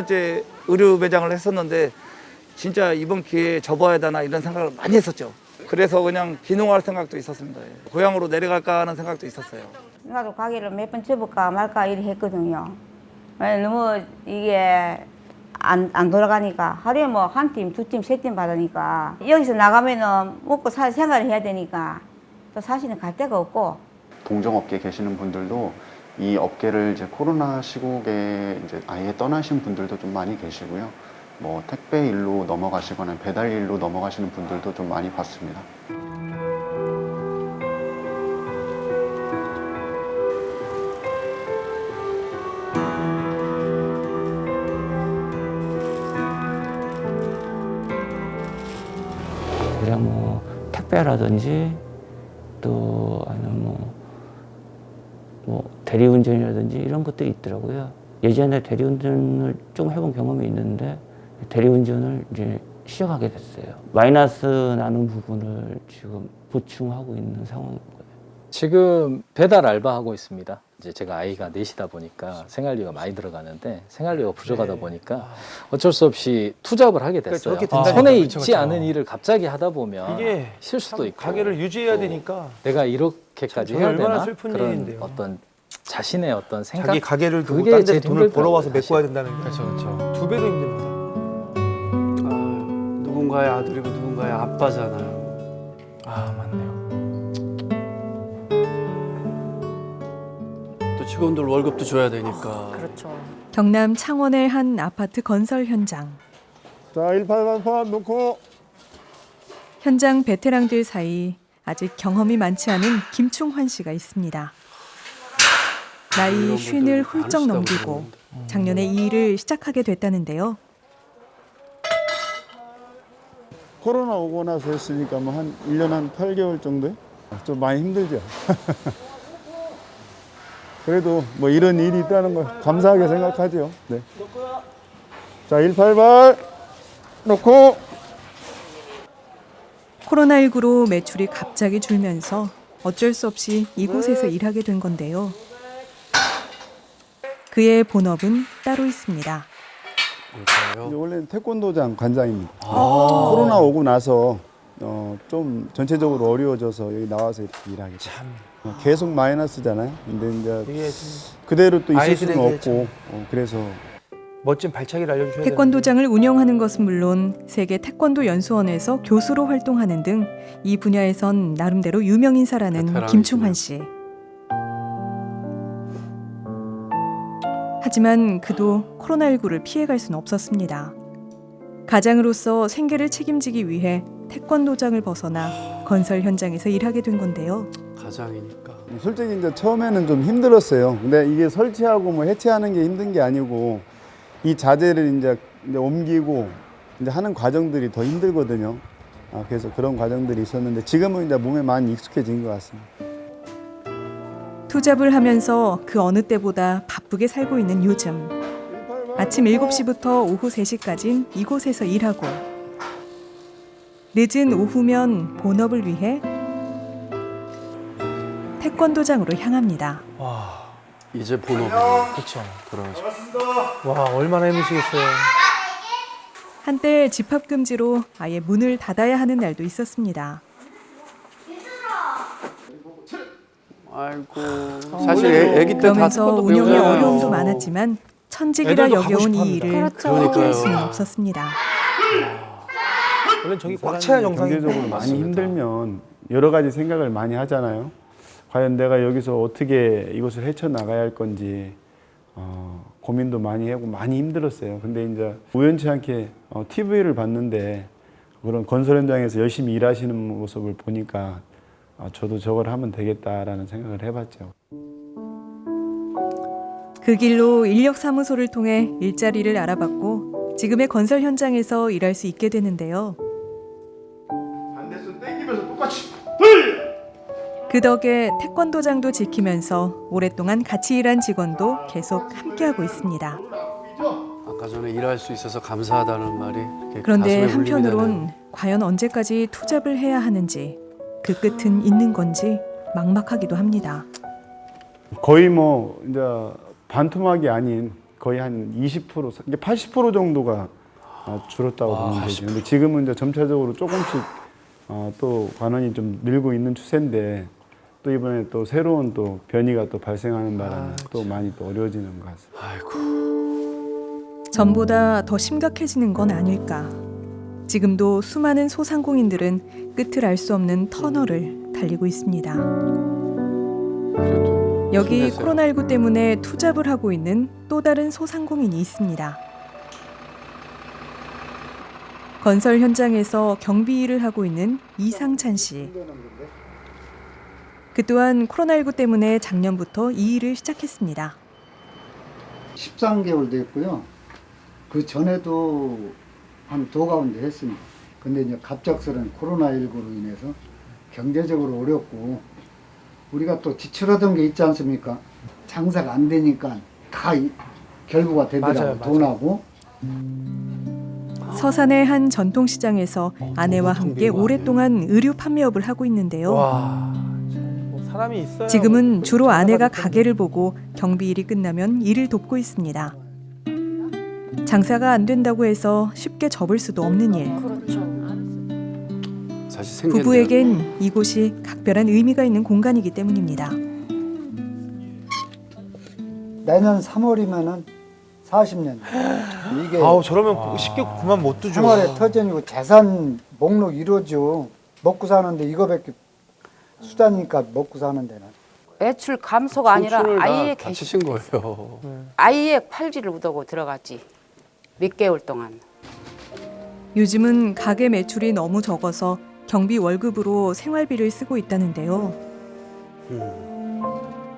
10년째 의류 매장을 했었는데 진짜 이번 기회에 접어야 되나 이런 생각을 많이 했었죠. 그래서 그냥 귀농할 생각도 있었습니다. 예. 고향으로 내려갈까 하는 생각도 있었어요. 나도 가게를 몇 번 접을까 말까 이렇게 했거든요. 너무 이게 안 돌아가니까 하루에 뭐 한 팀, 두 팀, 세 팀 받으니까 여기서 나가면은 먹고 살 생활을 해야 되니까 또 사실은 갈 데가 없고. 동종업계 계시는 분들도 이 업계를 이제 코로나 시국에 이제 아예 떠나신 분들도 좀 많이 계시고요. 뭐 택배 일로 넘어가시거나 배달 일로 넘어가시는 분들도 좀 많이 봤습니다. 그냥 뭐 택배라든지 또 아니면 뭐 대리운전이라든지 이런 것들이 있더라고요. 예전에 대리운전을 좀 해본 경험이 있는데 대리운전을 이제 시작하게 됐어요. 마이너스 나는 부분을 지금 보충하고 있는 상황인 거예요. 지금 배달 알바하고 있습니다. 이제 제가 아이가 넷이다 보니까 생활비가 많이 들어가는데 생활비가 부족하다 보니까 어쩔 수 없이 투잡을 하게 됐어요. 저렇게 된다니까. 손에 그쵸, 있지 그쵸. 않은 일을 갑자기 하다 보면 이게 실수도 있고 가게를 유지해야 또 되니까 내가 이렇게까지 참 해야 얼마나 되나 슬픈 그런 일인데요. 어떤 자신의 어떤 생각 자기 가게를 두고 그게 딴 데서 제일 돈을 벌어와서 힘들더라고요, 메꿔야 된다는 게 그렇죠. 두 배도 힘듭니다. 아, 누군가의 아들이고 누군가의 아빠잖아요. 아 맞네요. 또 직원들 월급도 줘야 되니까. 경남 창원의 한 아파트 건설 현장. 자, 1818 놓고. 현장 베테랑들 사이 아직 경험이 많지 않은 김충환 씨가 있습니다. 나이 이런 50을 분들 훌쩍 많으시다고 넘기고 그러는데. 작년에 이 일을 시작하게 됐다는데요. 코로나 오고 나서 했으니까 뭐 한 1년 한 8개월 정도요? 좀 많이 힘들죠. 그래도 뭐 이런 일이 있다는 걸 감사하게 생각하죠. 네. 자, 188 놓고. 코로나19로 매출이 갑자기 줄면서 어쩔 수 없이 이곳에서 일하게 된 건데요. 그의 본업은 따로 있습니다. 뭘까요? 원래는 태권도장 관장입니다. 코로나 오고 나서 좀 전체적으로 어려워져서 여기 나와서 이렇게 일하게 됐어요. 참 계속 마이너스잖아요. 근데 이제 이게 좀 그대로 또 있을 수는 아이들에게 없고 그래서 멋진 발차기를 알려주셔야 되는데. 태권도장을 운영하는 것은 물론 세계 태권도 연수원에서 교수로 활동하는 등 이 분야에선 나름대로 유명 인사라는 베테랑이시네요. 김충환 씨. 하지만 그도 코로나19를 피해갈 수는 없었습니다. 가장으로서 생계를 책임지기 위해 태권도장을 벗어나 건설 현장에서 일하게 된 건데요. 가장이니까. 솔직히 이제 처음에는 좀 힘들었어요. 근데 이게 설치하고 뭐 해체하는 게 힘든 게 아니고 이 자재를 이제 옮기고 이제 하는 과정들이 더 힘들거든요. 그래서 그런 과정들이 있었는데 지금은 이제 몸에 많이 익숙해진 것 같습니다. 투잡을 하면서 그 어느 때보다 바쁘게 살고 있는 요즘. 아침 7시부터 오후 3시까지는 이곳에서 일하고 늦은 오후면 본업을 위해 태권도장으로 향합니다. 와 이제 본업이 그렇죠. 들어가죠. 와 얼마나 힘드시겠어요. 한때 집합금지로 아예 문을 닫아야 하는 날도 있었습니다. 아이고 사실 애기 때 다 그러면서 태권도 운영에 배우잖아요. 어려움도 많았지만 천직이라 애들도 가고 여겨온 싶어 이 일을 합니다. 포기할 수는 그러니까요. 없었습니다. 원래 저기 꽉 차야 정상인데. 경제적으로 많이 맞습니다. 힘들면 여러 가지 생각을 많이 하잖아요. 과연 내가 여기서 어떻게 이것을 헤쳐나가야 할 건지 고민도 많이 하고 많이 힘들었어요. 근데 이제 우연치 않게 TV를 봤는데 그런 건설 현장에서 열심히 일하시는 모습을 보니까 저도 저걸 하면 되겠다라는 생각을 해봤죠. 그 길로 인력사무소를 통해 일자리를 알아봤고 지금의 건설 현장에서 일할 수 있게 되는데요. 반대손 땡기면서 똑같이 그 덕에 태권도장도 지키면서 오랫동안 같이 일한 직원도 계속 함께하고 있습니다. 아까 전에 일할 수 있어서 감사하다는 말이 이렇게 그런데 가슴에 울림이 되네요. 한편으론 과연 언제까지 투잡을 해야 하는지 그 끝은 있는 건지 막막하기도 합니다. 거의 뭐 이제 반토막이 아닌 거의 한 20%, 이게 80% 정도가 줄었다고 보면 되죠. 근데 지금은 이제 점차적으로 조금씩 또 관원이 좀 늘고 있는 추세인데 또 이번에 또 새로운 또 변이가 또 발생하는 바람에 또 많이 또 어려워지는 것 같습니다. 아이고. 전보다 더 심각해지는 건 아닐까. 지금도 수많은 소상공인들은 끝을 알 수 없는 터널을 달리고 있습니다. 그래도 여기 힘내세요. 코로나19 때문에 투잡을 하고 있는 또 다른 소상공인이 있습니다. 건설 현장에서 경비 일을 하고 있는 이상찬 씨. 그 또한 코로나19 때문에 작년부터 이 일을 시작했습니다. 13개월 됐고요. 그 전에도 한 도가운데 했습니다. 근데 이제 갑작스런 코로나19로 인해서 경제적으로 어렵고 우리가 또 지출하던 게 있지 않습니까? 장사가 안 되니까 다 결부가 되더라고요. 돈하고. 서산의 한 전통시장에서 아내와 함께 오랫동안 의류 판매업을 하고 있는데요. 와, 뭐 사람이 있어요. 지금은 주로 아내가 가게를 보고 경비일이 끝나면 일을 돕고 있습니다. 장사가 안 된다고 해서 쉽게 접을 수도 없는 일. 사실 생계인데요. 부부에겐 이곳이 각별한 의미가 있는 공간이기 때문입니다. 내년 3월이면은 40년. 이게 아우 저러면 쉽게 그만 못 두죠. 생활의 터전이고 재산 목록 이루어져. 먹고 사는데 이거밖에 수단이니까 먹고 사는 데는. 매출 감소가 아니라 청춘을 다 아예 다치신 거예요. 아예 팔지를 못하고 들어갔지. 몇 개월 동안. 요즘은 가게 매출이 너무 적어서 경비 월급으로 생활비를 쓰고 있다는데요.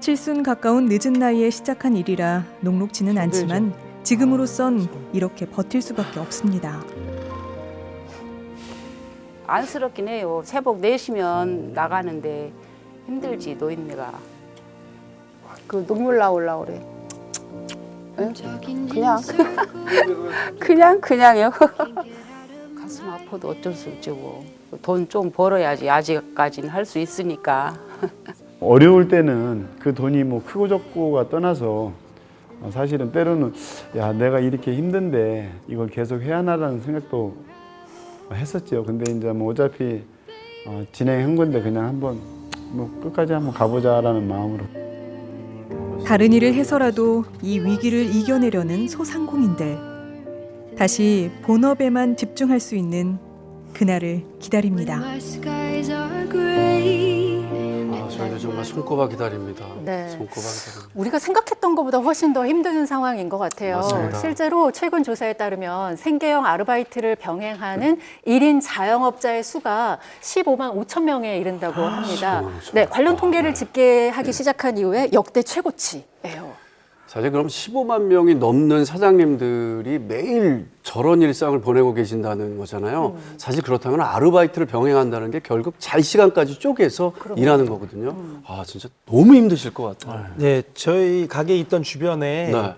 칠순 가까운 늦은 나이에 시작한 일이라 녹록지는 않지만 지금으로선 이렇게 버틸 수밖에 없습니다. 안쓰럽긴 해요. 새벽 4시면 나가는데 힘들지 노인네가. 그 눈물 나올라 그래. 응? 그냥요. 가슴 아파도 어쩔 수 없지 뭐. 돈 좀 벌어야지. 아직까지는 할 수 있으니까. 어려울 때는 그 돈이 뭐 크고 적고가 떠나서 사실은 때로는 야 내가 이렇게 힘든데 이걸 계속 해야 하나라는 생각도 했었죠. 근데 이제 뭐 어차피 진행한 건데 그냥 한번 뭐 끝까지 한번 가보자라는 마음으로. 다른 일을 해서라도 이 위기를 이겨내려는 소상공인들. 다시 본업에만 집중할 수 있는 그날을 기다립니다. 저희도 정말 손꼽아 기다립니다. 네. 손꼽아 기다립니다. 우리가 생각했던 것보다 훨씬 더 힘든 상황인 것 같아요. 맞습니다. 실제로 최근 조사에 따르면 생계형 아르바이트를 병행하는 1인 자영업자의 수가 15만 5천 명에 이른다고 합니다. 15만 5천. 네, 관련 통계를 네. 집계하기 시작한 이후에 역대 최고치예요. 사실 그럼 15만 명이 넘는 사장님들이 매일 저런 일상을 보내고 계신다는 거잖아요. 사실 그렇다면 아르바이트를 병행한다는 게 결국 잘 시간까지 쪼개서 일하는 거거든요. 아 진짜 너무 힘드실 것 같아요. 네, 저희 가게 있던 주변에 네.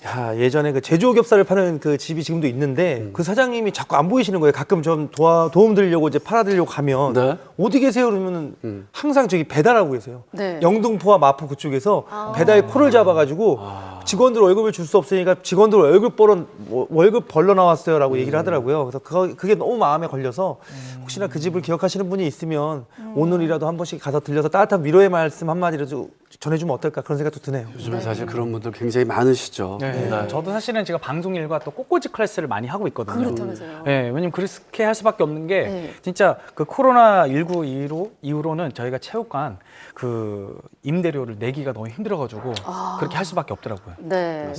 야, 예전에 그 제조겹살을 파는 그 집이 지금도 있는데 그 사장님이 자꾸 안 보이시는 거예요. 가끔 좀 도움 드리려고 이제 팔아드리려고 가면 네. 어디 계세요? 그러면은 항상 저기 배달하고 계세요. 네. 영등포와 마포 그쪽에서 배달 콜을 잡아가지고 직원들 월급을 줄 수 없으니까 직원들 월급 벌러 나왔어요라고 얘기를 하더라고요. 그래서 그게 너무 마음에 걸려서 혹시나 그 집을 기억하시는 분이 있으면 오늘이라도 한 번씩 가서 들려서 따뜻한 위로의 말씀 한마디라도 전해주면 어떨까 그런 생각도 드네요. 요즘에 사실 그런 분들 굉장히 많으시죠. 네. 저도 사실은 제가 방송 일과 또 꽃꽂이 클래스를 많이 하고 있거든요. 그렇다면서요. 네, 왜냐면 그렇게 할 수밖에 없는 게 네. 진짜 그 코로나19 이후로는 저희가 체육관 그 임대료를 내기가 너무 힘들어가지고 그렇게 할 수밖에 없더라고요. 네.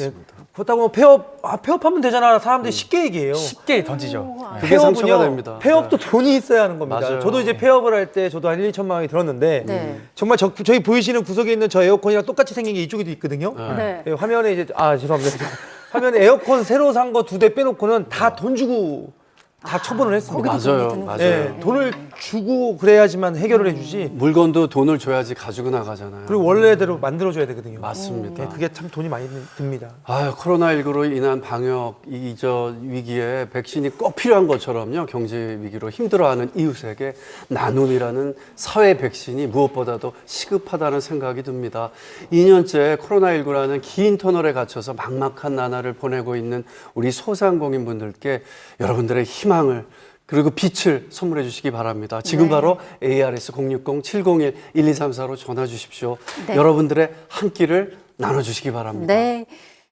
그렇다고 폐업하면 되잖아. 사람들이 쉽게 얘기해요. 쉽게 던지죠. 그게 상처가 됩니다. 폐업도 돈이 있어야 하는 겁니다. 맞아요. 저도 이제 폐업을 할 때 저도 한 1, 2천만 원이 들었는데 네. 정말 저희 보이시는 구석에 있는 저 에어컨이랑 똑같이 생긴 게 이쪽에도 있거든요. 네. 네, 화면에 이제 죄송합니다. 화면에 에어컨 새로 산 거 2대 빼놓고는 다 돈 주고 다 처분을 했습니다. 맞아요. 맞아요. 네, 돈을 주고 그래야지만 해결을 해주지. 물건도 돈을 줘야지 가지고 나가잖아요. 그리고 원래대로 만들어줘야 되거든요. 맞습니다. 네, 그게 참 돈이 많이 듭니다. 아유, 코로나19로 인한 방역 저 위기에 백신이 꼭 필요한 것처럼요. 경제 위기로 힘들어하는 이웃에게 나눔이라는 사회 백신이 무엇보다도 시급하다는 생각이 듭니다. 2년째 코로나19라는 긴 터널에 갇혀서 막막한 나날을 보내고 있는 우리 소상공인분들께 여러분들의 희망을 그리고 빛을 선물해 주시기 바랍니다. 지금 바로 ARS 060-701-1234로 전화 주십시오. 여러분들의 한 끼를 나눠주시기 바랍니다. 네.